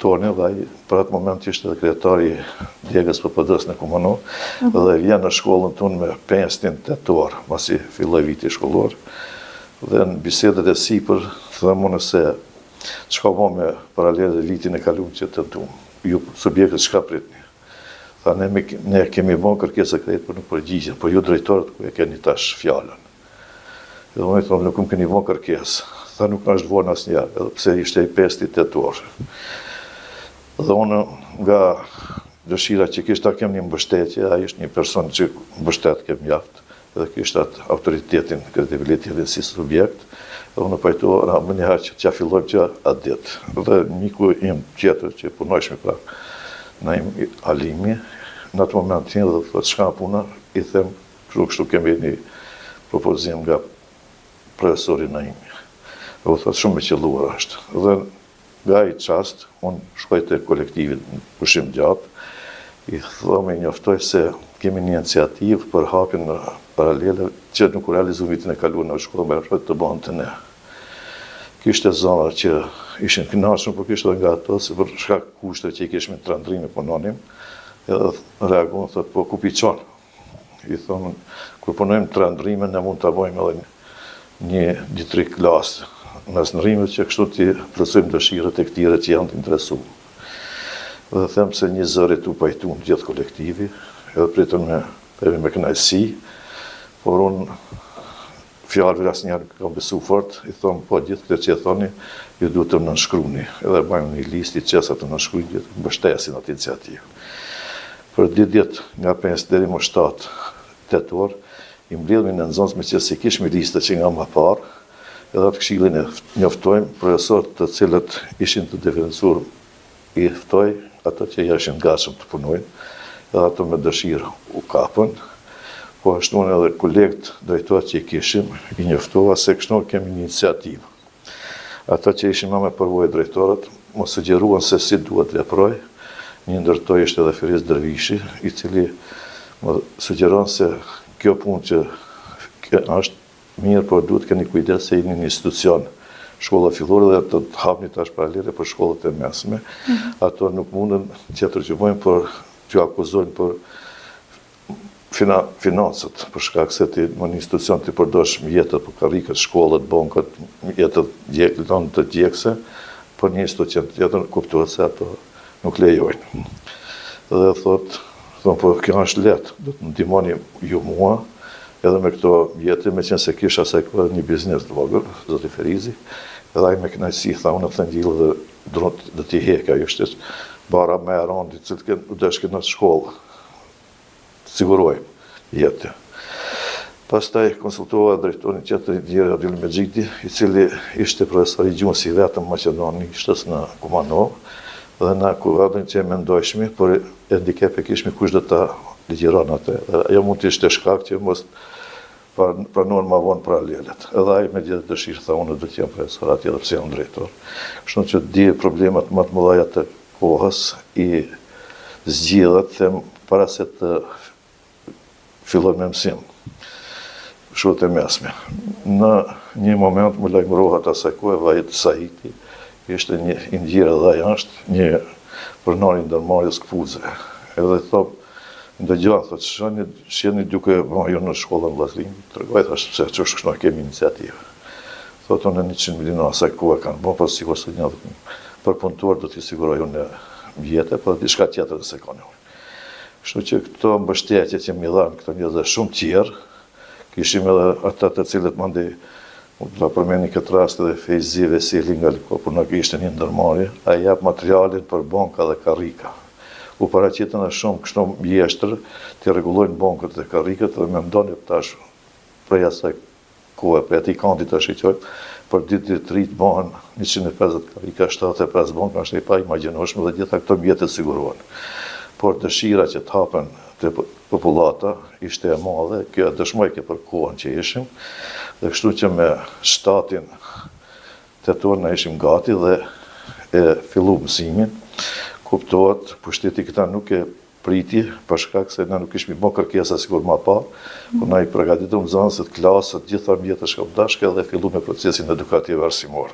toni dhe ai për atë moment ishte edhe kryetari i djegës PPD-s në Kumanov dhe vjen në shkollën tonë me 5 tetor, pasi filloi viti shkollor. Dhe në bisedet e sipër thëmë unë se çka mo me paralele vitin e kaluar që tentuam. Ju subjektët çka pritni? Tha ne kemi bën kërkesë krejt për nuk përgjigjen, po ju drejtorët ku e keni tash fjalën. Edhe unë thonë nuk keni bën kërkesë. Tha nuk na është vënë asnjëherë, edhe pse ishte i 5 tetor. Dhe unë nga dëshira që kishta kem një mbështetje, ai është një person që mbështet kem mjaft, edhe kishte atë autoritetin, kredibilitetin si subjekt, dhe unë pajtova më njëherë që t'ja fillojmë që atë ditë. Dhe miku im tjetër që punojshme pra, Naim Alimi, në atë moment tjenë dhe thotë çka puna, i them, kështu kemi një propozim nga profesori Naimi. Dhe u thotë shumë me qelluar është. Dhe nga i qast, unë shkoj të kolektivit në pushim gjatë, i thome njoftoj se kemi një iniciativë për hapjen në paralele që nuk u realizu vitin e kaluar në shkollë me rrët të banë të ne. Kishte zona që ishin kënaqur, por kishte edhe nga ato se për shkak kushte që i kishim të rëndrimi punonim, edhe reagon thotë po ku piçon. I thonë kur punojmë të rëndrime ne mund ta bëjmë edhe një ditri klasë mes ndrimit që kështu ti plotësojmë dëshirët e këtyre që janë të interesuar. Dhe them se një zëri tu pajtuam gjithë kolektivi, edhe pritëm me kënaqësi, por unë fjalëve asnjëherë kam besu fort, i thonë po gjithë këtë që e thoni, ju duhet të nënshkruni, edhe bëjmë një listë i qesa të nënshkrujnë, mbështesin atë iniciativë. Për 2 ditë nga 5 deri më 7 tetor, i mbledhmi në nxënës me që si kishmi listë që nga më parë, edhe atë këshillin e njoftojmë, profesorët të cilët ishin të diferencuar i ftoj ato që jashin gatshëm të punojnë, edhe ato me dëshirë u kapën, po ashtu edhe kolegët drejtorët që i kishim, i njoftova se kështu kemi një iniciativë. Ato që ishin më me përvojë drejtorët, më sugjeruan se si duhet veproj, një ndërtoj ishte edhe Feriz Dervishi, i cili më sugjeron se kjo punë që është mirë, por duhet keni kujdes se jeni një institucion shkolla fillore dhe të hapni tash paralele për shkollat e mesme. Ato nuk mundën që të rëgjumojnë për t'ju akuzojnë për financët, për shkak se ti në një institucion të përdosh mjetët për karrikët, shkollat, bankët, mjetët të djekse, për një institucion tjetër kuptohet se ato nuk lejojnë. Dhe thotë, po kjo është letë, do të ndihmoni ju mua, edhe me këto mjete, me qenë se kisha se një biznes të vogël, zoti Ferizi, edhe ai me kënaqësi tha unë të ndjellë dhe do t'i heka, ju shtet bara me randi, cilë u deshke në shkollë, të sigurojmë jetë. Pastaj konsultova drejtorin tjetër Djeri Adil Mexhiti, i cili ishte profesor i gjuhës i vetëm maqedonishtës në Kumanov, dhe na kuradën që e mendojshmi, por handicap e kishmi kush do ta ligjeron atë. Ajo mund të ishte shkak që mos pranohen ma vonë paralelet. Edhe ai me gjithë dëshirë tha unë do të jem profesor atje edhe pse jam drejtor. Kështu që di problemat më të mëdha të kohës i zgjidhet them para se të filloj me mësim. Shkollët e mesme. Në një moment më lajmërohet asaj kohe Vahid Sahiti, ishte një indjera dhe ai është një pronar i ndërmarrjes Kfuze. Edhe thotë ndëgjoha, thotë, shjeni duke ju në shkollën vllazërimit, tregoj thash pse ç'është kështu kemi iniciativë. Thotë unë 100 miliona asaj kohë kanë bërë, por sikur se një për punëtor do t'i siguroj unë mjete, por diçka tjetër se kanë. Kështu që këto mbështetje që më dhanë këto njerëz dhe shumë tjerë, kishim edhe ata të cilët mandej do përmeni këtë rast edhe Fejzi Veseli nga Liko, por nuk ishte një ndërmarrje, ai jap materialin për banka dhe karrika. U paraqitën shumë kështu mjeshtër të rregullojnë bankët dhe karrikët dhe më ndoni tash prej asaj kohe, prej atij kanti tash i qoj, për 2 ditë të rritë bëhen 150 karrika, 75 banka, është e pa imagjinueshme dhe gjitha këto mjetet sigurohen. Por dëshira që të hapen të popullata ishte e madhe, kjo dëshmojke për kohën që ishim, dhe kështu që me 7 tetor na ishim gati dhe e fillu mësimin, kuptohet, pushteti këta nuk e priti, për shkak se na nuk ishmi bën kërkesa sikur më parë, por na i përgatitëm nxënësit, klasët, gjitha mjetët shkopdashke dhe fillu me procesin edukativ arsimor.